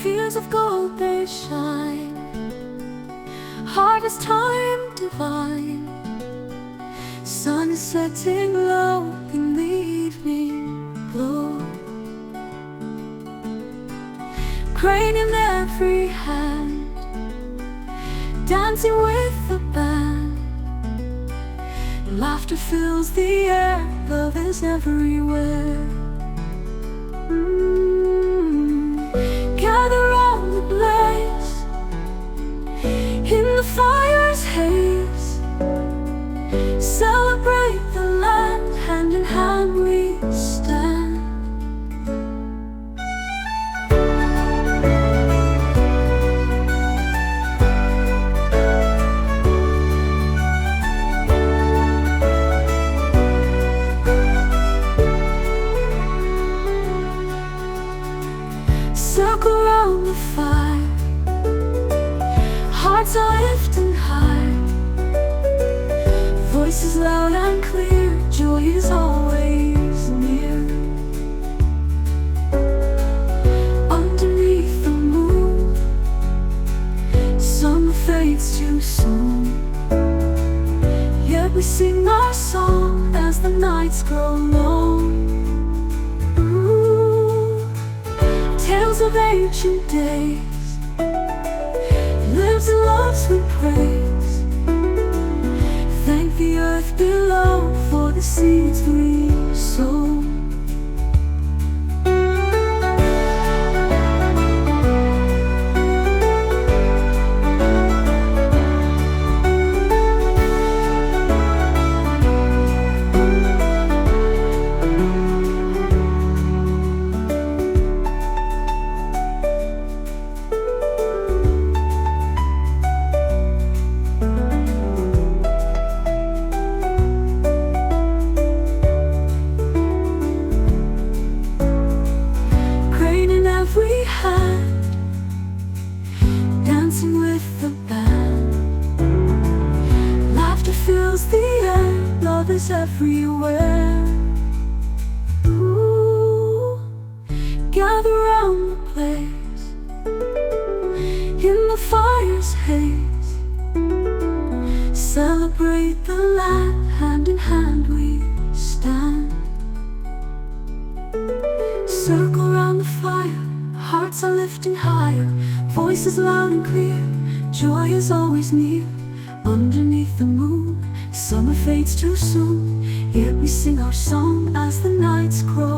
fields of gold they shine, harvest time divine. Sun is setting low in the evening glow. Grain in every hand, dancing with the band. Laughter fills the air, love is everywhere. Gather round the blaze, in the fire's haze. Celebrate the land, hand in hand we stand. Circle round the fire, hearts are lifting high. Voices loud and clear, joy is always near. Underneath the moon, summer fades too soon. Yet we sing our song as the nights grow long. Tales of ancient days, lives and loves we praise. Thank the earth below for the seeds we sow. Every hand, dancing with the band. Laughter fills the air, love is everywhere. Ooh, gather round the place, in the fire's haze. Celebrate the land, hand in hand we stand. Circle round the fire, hearts are lifting higher, voices loud and clear, joy is always near. Underneath the moon, summer fades too soon, yet we sing our song as the nights grow